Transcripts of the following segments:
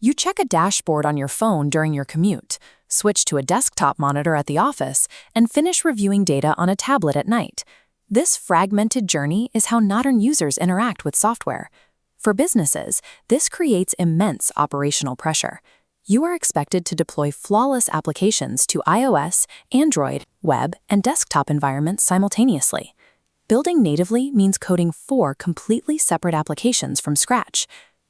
You check a dashboard on your phone during your commute, switch to a desktop monitor at the office, and finish reviewing data on a tablet at night. This fragmented journey is how modern users interact with software. For businesses, this creates immense operational pressure. You are expected to deploy flawless applications to iOS, Android, web, and desktop environments simultaneously. Building natively means coding 4 completely separate applications from scratch.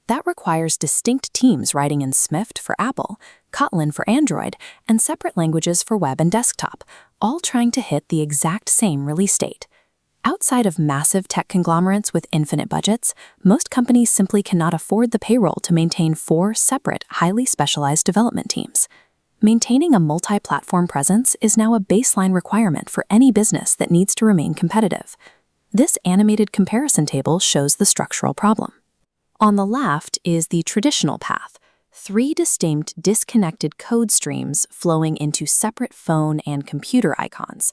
That requires distinct teams writing in Swift for Apple, Kotlin for Android, and separate languages for web and desktop, all trying to hit the exact same release date. Outside of massive tech conglomerates with infinite budgets, most companies simply cannot afford the payroll to maintain 4 separate, highly specialized development teams. Maintaining a multi-platform presence is now a baseline requirement for any business that needs to remain competitive. This animated comparison table shows the structural problem. On the left is the traditional path, 3 distinct disconnected code streams flowing into separate phone and computer icons.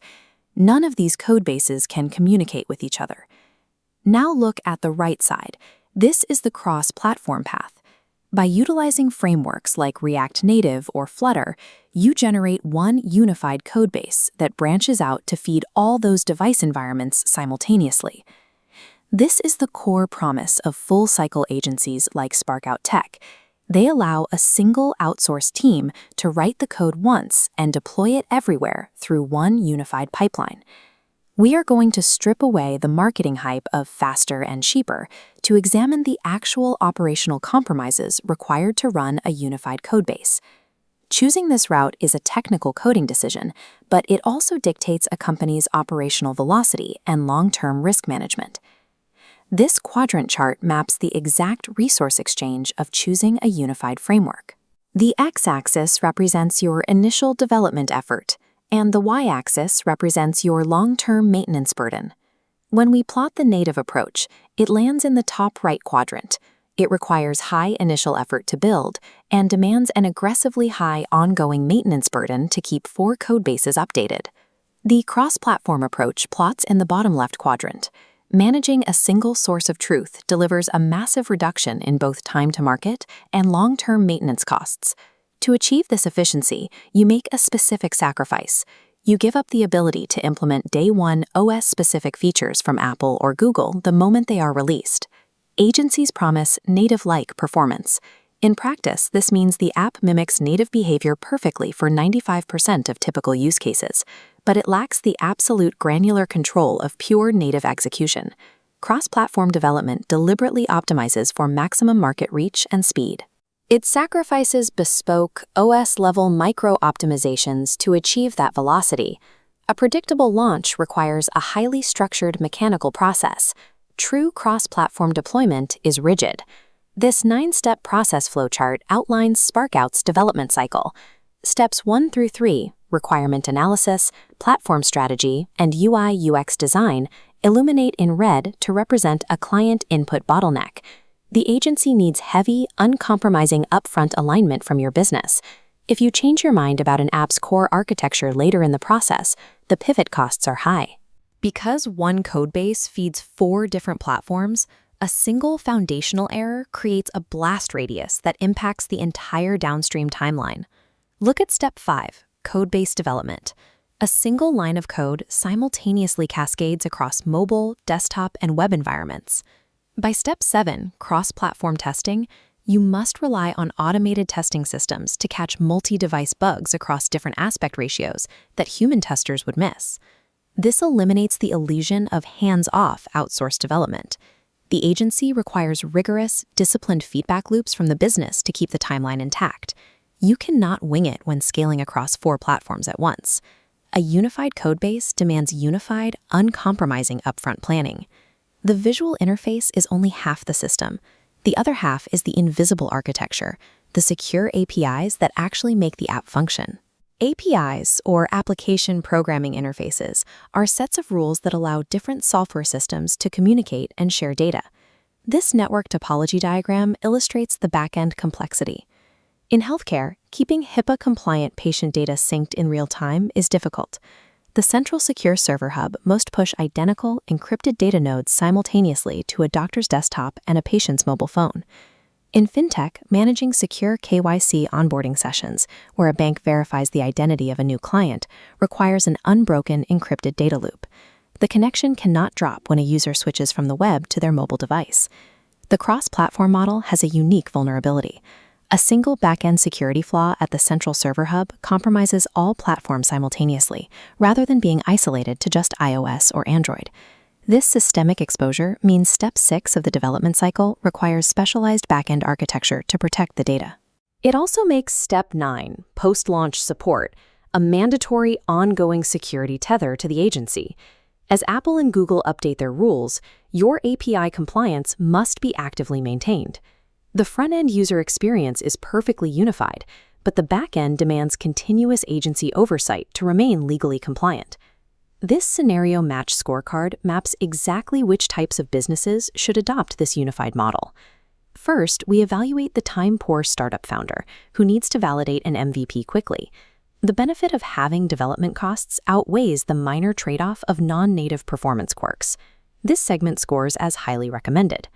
None of these code bases can communicate with each other. Now look at the right side. This is the cross-platform path. By utilizing frameworks like React Native or Flutter, you generate one unified codebase that branches out to feed all those device environments simultaneously. This is the core promise of full-cycle agencies like SparkOut Tech. They allow a single outsourced team to write the code once and deploy it everywhere through one unified pipeline. We are going to strip away the marketing hype of faster and cheaper to examine the actual operational compromises required to run a unified codebase. Choosing this route is a technical coding decision, but it also dictates a company's operational velocity and long-term risk management. This quadrant chart maps the exact resource exchange of choosing a unified framework. The x-axis represents your initial development effort, and the y-axis represents your long-term maintenance burden. When we plot the native approach, it lands in the top right quadrant. It requires high initial effort to build and demands an aggressively high ongoing maintenance burden to keep 4 codebases updated. The cross-platform approach plots in the bottom left quadrant. Managing a single source of truth delivers a massive reduction in both time to market and long-term maintenance costs. To achieve this efficiency, you make a specific sacrifice. You give up the ability to implement day one OS-specific features from Apple or Google the moment they are released. Agencies promise native-like performance. In practice, this means the app mimics native behavior perfectly for 95% of typical use cases, but it lacks the absolute granular control of pure native execution. Cross-platform development deliberately optimizes for maximum market reach and speed. It sacrifices bespoke, OS-level micro-optimizations to achieve that velocity. A predictable launch requires a highly structured mechanical process. True cross-platform deployment is rigid. This 9-step process flowchart outlines SparkOut's development cycle. Steps 1 through 3, requirement analysis, platform strategy, and UI/UX design, illuminate in red to represent a client input bottleneck. The agency needs heavy, uncompromising upfront alignment from your business. If you change your mind about an app's core architecture later in the process, the pivot costs are high. Because one codebase feeds 4 different platforms, a single foundational error creates a blast radius that impacts the entire downstream timeline. Look at step 5, codebase development. A single line of code simultaneously cascades across mobile, desktop, and web environments. By step 7, cross-platform testing, you must rely on automated testing systems to catch multi-device bugs across different aspect ratios that human testers would miss. This eliminates the illusion of hands-off outsourced development. The agency requires rigorous, disciplined feedback loops from the business to keep the timeline intact. You cannot wing it when scaling across 4 platforms at once. A unified codebase demands unified, uncompromising upfront planning. The visual interface is only half the system. The other half is the invisible architecture, the secure APIs that actually make the app function. APIs, or application programming interfaces, are sets of rules that allow different software systems to communicate and share data. This network topology diagram illustrates the back-end complexity. In healthcare, keeping HIPAA-compliant patient data synced in real time is difficult. The central secure server hub must push identical, encrypted data nodes simultaneously to a doctor's desktop and a patient's mobile phone. In fintech, managing secure KYC onboarding sessions, where a bank verifies the identity of a new client, requires an unbroken encrypted data loop. The connection cannot drop when a user switches from the web to their mobile device. The cross-platform model has a unique vulnerability. A single back-end security flaw at the central server hub compromises all platforms simultaneously, rather than being isolated to just iOS or Android. This systemic exposure means step 6 of the development cycle requires specialized back-end architecture to protect the data. It also makes step 9, post-launch support, a mandatory ongoing security tether to the agency. As Apple and Google update their rules, your API compliance must be actively maintained. The front-end user experience is perfectly unified, but the back-end demands continuous agency oversight to remain legally compliant. This scenario match scorecard maps exactly which types of businesses should adopt this unified model. First, we evaluate the time-poor startup founder who needs to validate an MVP quickly. The benefit of halving development costs outweighs the minor trade-off of non-native performance quirks. This segment scores as highly recommended.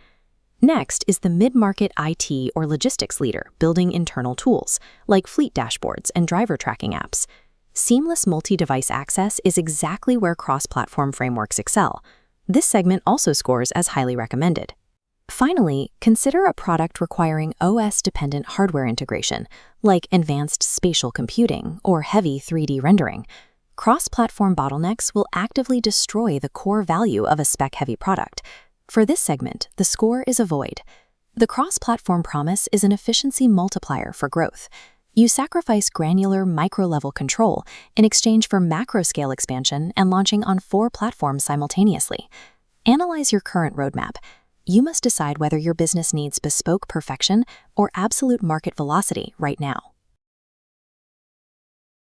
Next is the mid-market IT or logistics leader building internal tools, like fleet dashboards and driver tracking apps. Seamless multi-device access is exactly where cross-platform frameworks excel. This segment also scores as highly recommended. Finally, consider a product requiring OS-dependent hardware integration, like advanced spatial computing or heavy 3D rendering. Cross-platform bottlenecks will actively destroy the core value of a spec-heavy product. For this segment, the score is a void. The cross-platform promise is an efficiency multiplier for growth. You sacrifice granular micro-level control in exchange for macro-scale expansion and launching on 4 platforms simultaneously. Analyze your current roadmap. You must decide whether your business needs bespoke perfection or absolute market velocity right now.